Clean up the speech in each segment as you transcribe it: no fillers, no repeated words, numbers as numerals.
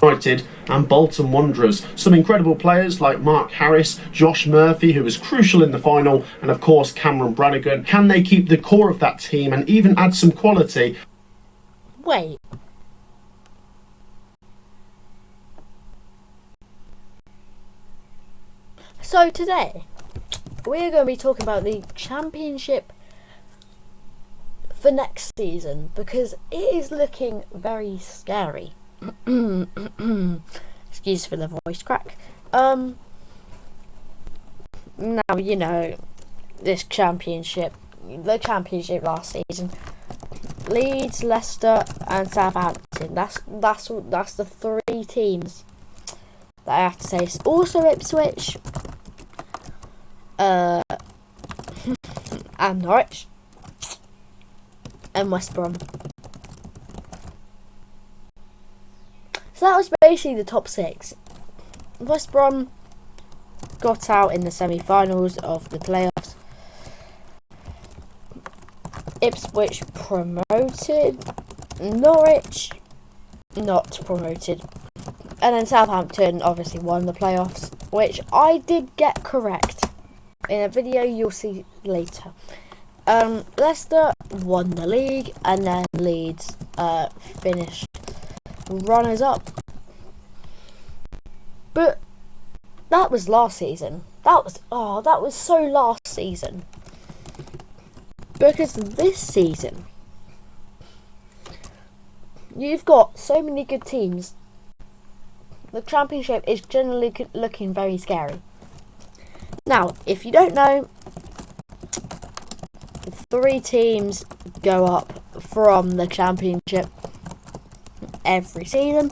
United and Bolton Wanderers. Some incredible players like Mark Harris, Josh Murphy, who was crucial in the final, and of course Cameron Brannigan. Can they keep the core of that team and even add some quality? Wait. So today, we're going to be talking about the Championship for next season because it is looking very scary. Excuse for the voice crack. Now you know the championship last season. Leeds, Leicester, and Southampton. That's the three teams that I have to say. Also Ipswich, and Norwich, and West Brom. So that was basically the top six. West Brom got out in the semi-finals of the playoffs. Ipswich promoted. Norwich not promoted. And then Southampton obviously won the playoffs, which I did get correct in a video you'll see later. Leicester won the league, and then Leeds finished runners up. But that was last season. That was so last season. Because this season you've got so many good teams. The championship is generally looking very scary. Now, if you don't know, 3 teams go up from the championship every season.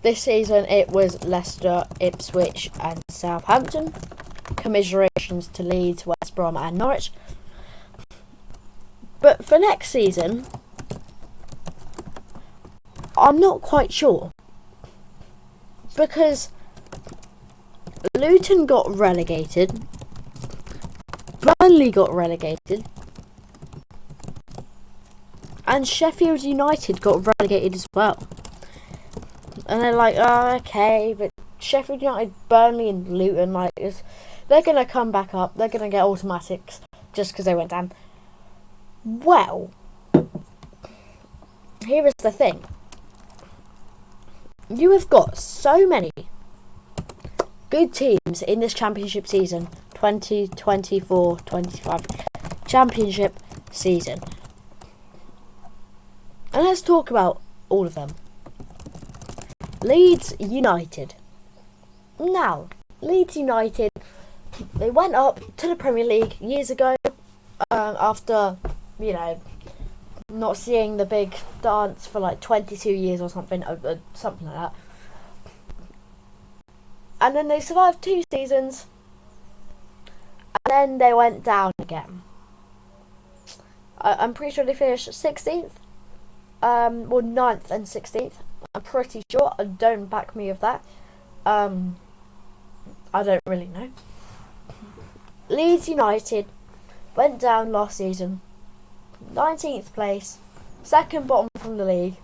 This season it was Leicester, Ipswich and Southampton. Commiserations to Leeds, West Brom and Norwich. But for next season, I'm not quite sure. Because Luton got relegated. Burnley got relegated. And Sheffield United got relegated as well. And they're like, oh, okay, but Sheffield United, Burnley and Luton, they're going to come back up. They're going to get automatics just because they went down. Well, here is the thing. You have got so many good teams in this championship season, 2024-25 championship season. And let's talk about all of them. Leeds United. Now, Leeds United, they went up to the Premier League years ago after, not seeing the big dance for 22 years or something like that. And then they survived 2 seasons, and then they went down again. I'm pretty sure they finished 16th, 9th and 16th. I'm pretty sure. Don't back me of that. I don't really know. Leeds United went down last season. 19th place, second bottom from the league,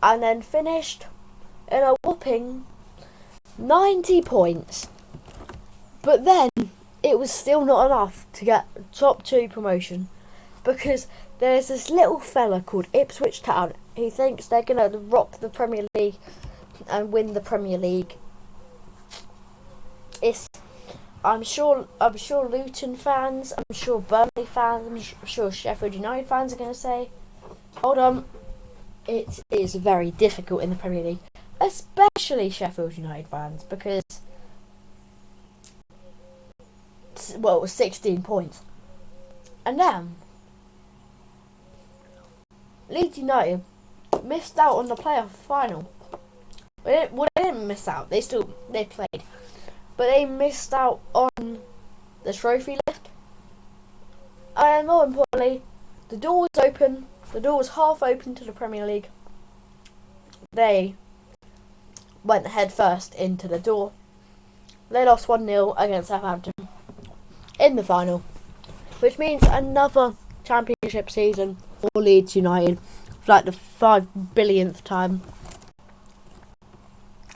and then finished in a whopping 90 points. But then it was still not enough to get top 2 promotion, because there's this little fella called Ipswich Town who thinks they're going to rock the Premier League and win the Premier League. I'm sure Luton fans, I'm sure Burnley fans, I'm sure Sheffield United fans are going to say, hold on, it is very difficult in the Premier League, especially Sheffield United fans, because, it was 16 points. And then, Leeds United missed out on the playoff final. They didn't miss out, they played. But they missed out on the trophy lift. And more importantly, the door was open. The door was half open to the Premier League. They went head first into the door. They lost 1-0 against Southampton in the final. Which means another championship season for Leeds United for the 5 billionth time.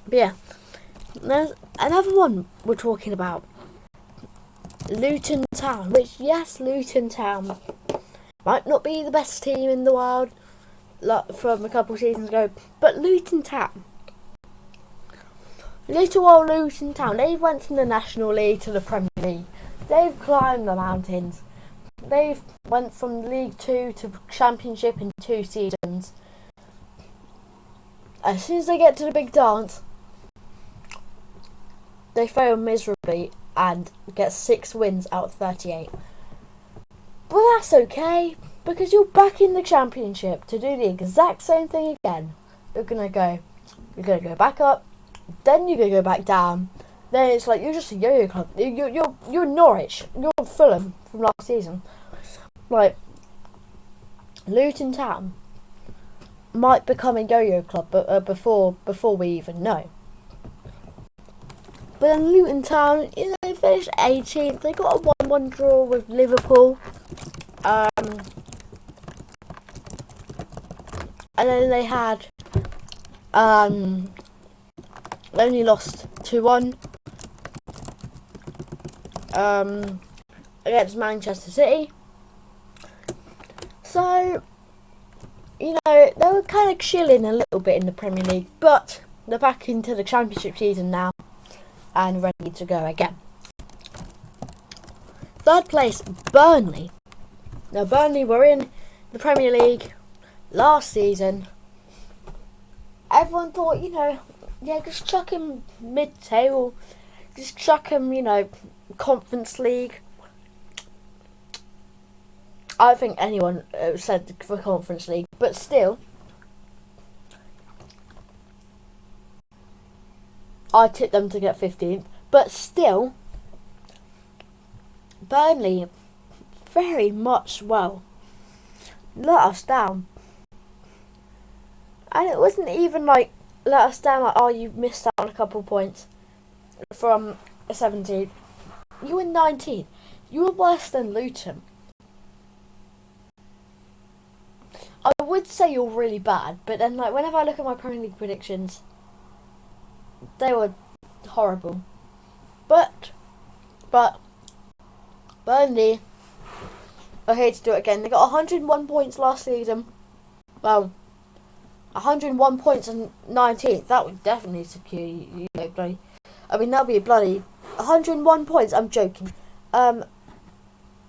But yeah, there's another one we're talking about. Luton Town, which, yes, Luton Town might not be the best team in the world like from a couple of seasons ago, but Luton Town, little old Luton Town, they went from the National League to the Premier League. They've climbed the mountains. They've went from League 2 to Championship in 2 seasons. As soon as they get to the big dance, they fail miserably and get 6 wins out of 38. But that's okay, because you're back in the Championship to do the exact same thing again. You're gonna go back up, then you're gonna go back down. Then it's like you're just a yo-yo club. You're Norwich. You're Fulham from last season. Like, Luton Town might become a yo-yo club, but before we even know. But then Luton Town, they finished 18th. They got a 1-1 draw with Liverpool. And then they had they only lost 2-1 against Manchester City. So, they were kind of chilling a little bit in the Premier League, but they're back into the Championship season now and ready to go again. Third place, Burnley. Now, Burnley were in the Premier League last season. Everyone thought, just chuck him mid-table. Just chuck him, Conference League. I don't think anyone said for Conference League, but still, I tipped them to get 15th. But still, Burnley very much let us down. And it wasn't even like let us down like, oh, you missed out on a couple points from 17th. You were 19th. You were worse than Luton. I would say you're really bad, but then whenever I look at my Premier League predictions, they were horrible. But Burnley are here to do it again. They got 101 points last season. Well, 101 points and 19th. That would definitely secure you bloody. I mean, that'd be a bloody 101 points. I'm joking. The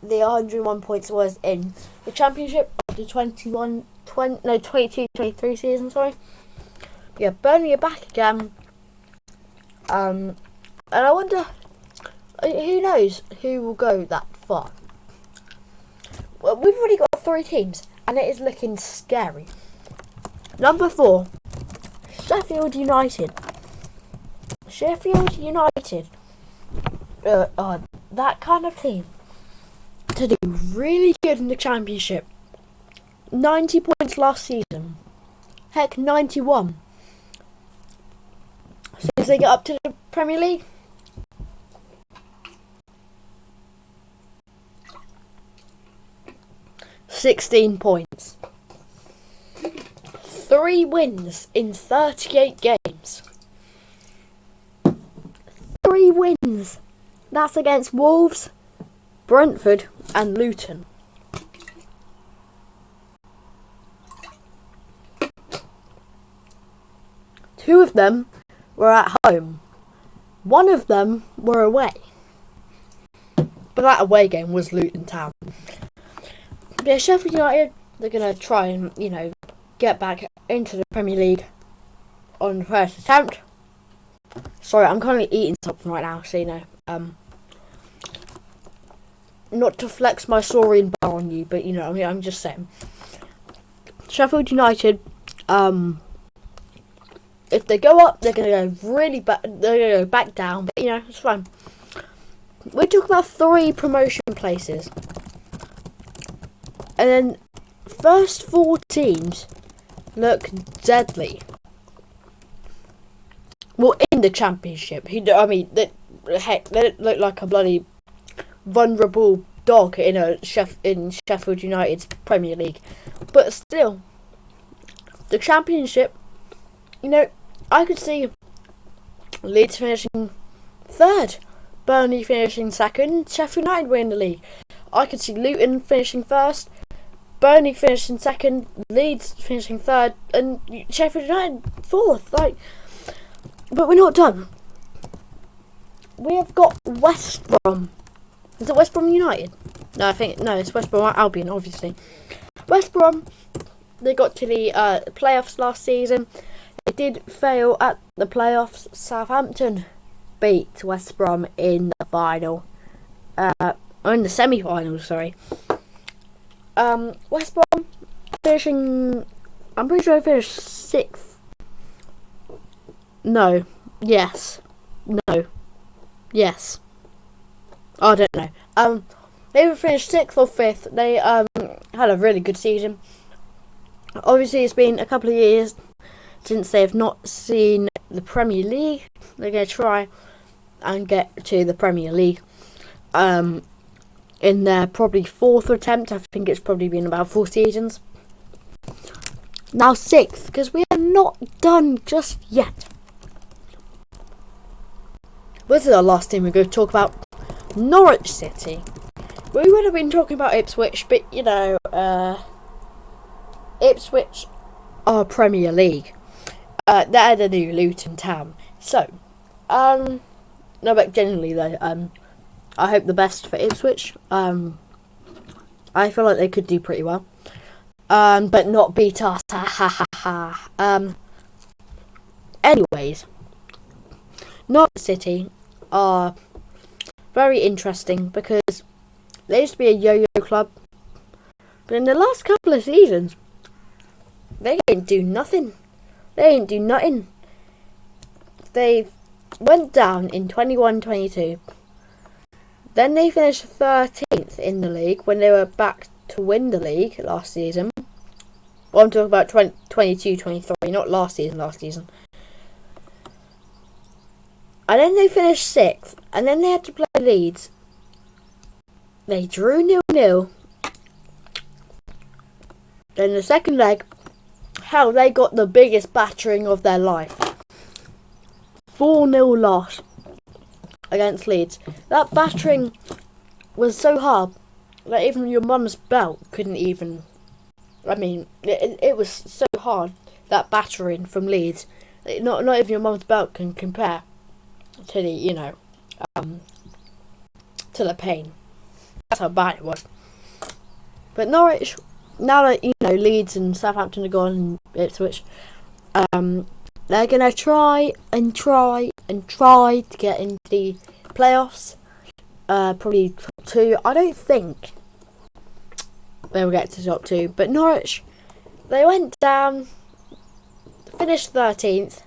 101 points was in the Championship of the 22-23 season, sorry. Yeah, Burnley are back again. And I wonder, who knows who will go that far. Well, we've already got 3 teams, and it is looking scary. Number 4, Sheffield United. Sheffield United. That kind of team to do really good in the Championship. 90 points last season. Heck, 91. So as they get up to the Premier League, £16 points. 3 wins in 38 games. 3 wins. That's against Wolves, Brentford and Luton. Two of them were at home. One of them were away. But that away game was Luton Town. Yeah, Sheffield United, they're going to try and, get back into the Premier League on the first attempt. Sorry, I'm currently eating something right now, so not to flex my Saurian bar on you, but I'm just saying. Sheffield United, if they go up, they're gonna go really back. They're gonna go back down, but it's fine. We're talking about 3 promotion places, and then first 4 teams look deadly. Well, in the Championship, they look like a bloody vulnerable dog in Sheffield United's Premier League. But still, the Championship, I could see Leeds finishing third, Burnley finishing second, Sheffield United win the league. I could see Luton finishing first, Burnley finishing second, Leeds finishing third, and Sheffield United fourth. But we're not done. We have got West Brom. Is it West Brom United? No, it's West Brom Albion, obviously. West Brom, they got to the playoffs last season. They did fail at the playoffs. Southampton beat West Brom in the final. Or in the semi-final, sorry. West Brom finishing... I'm pretty sure they finished 6th. No. Yes. No. Yes. I don't know. They finished 6th or 5th. They had a really good season. Obviously, it's been a couple of years since they have not seen the Premier League. They're going to try and get to the Premier League. In their probably 4th attempt. I think it's probably been about 4 seasons. Now 6th, because we are not done just yet. This is our last team we're going to talk about. Norwich City. We would have been talking about Ipswich, but you know, Ipswich are Premier League. They're the new Luton Town. So, no, but generally though, I hope the best for Ipswich. I feel like they could do pretty well. But not beat us. Ha ha ha ha. Anyways, Norwich City are very interesting because they used to be a yo-yo club, but in the last couple of seasons, they didn't do nothing. They went down in 21-22. Then they finished 13th in the league when they were back to win the league last season. Well, I'm talking about 22-23, not last season. And then they finished 6th, and then they had to play Leeds. They drew 0-0. Then the second leg, hell, they got the biggest battering of their life. 4-0 loss against Leeds. That battering was so hard that even your mum's belt couldn't even... I mean, it was so hard, that battering from Leeds. Not even your mum's belt can compare to the, you know, to the pain. That's how bad it was. But Norwich, now that, you know, Leeds and Southampton are gone and Ipswich, they're going to try to get into the playoffs. Probably top 2. I don't think they will get to top 2. But Norwich, they went down, finished 13th,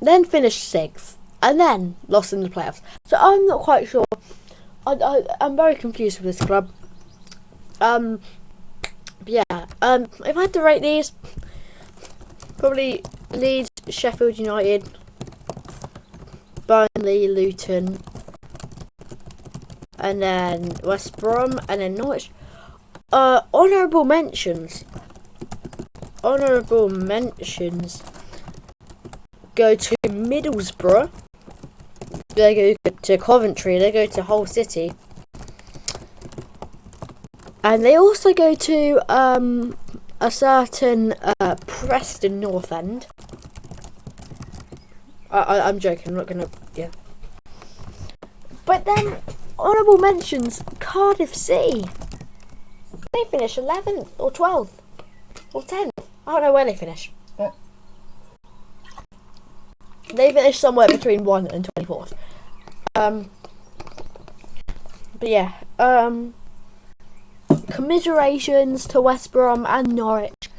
then finished 6th, and then lost in the playoffs. So I'm not quite sure. I'm very confused with this club. Yeah. If I had to rate these, probably Leeds, Sheffield United, Burnley, Luton, and then West Brom, and then Norwich. Honourable mentions. Go to Middlesbrough. They go to Coventry. They go to Hull City. And they also go to a certain Preston North End. I'm joking. I'm not gonna. Yeah. But then honourable mentions Cardiff City. They finish 11th or 12th or 10th. I don't know where they finish. They finish somewhere between 1 and 24th. But yeah. Commiserations to West Brom and Norwich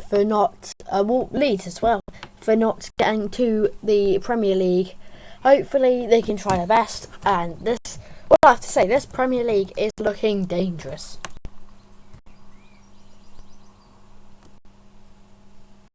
for not, Leeds as well, for not getting to the Premier League. Hopefully they can try their best, and what I have to say, this Premier League is looking dangerous.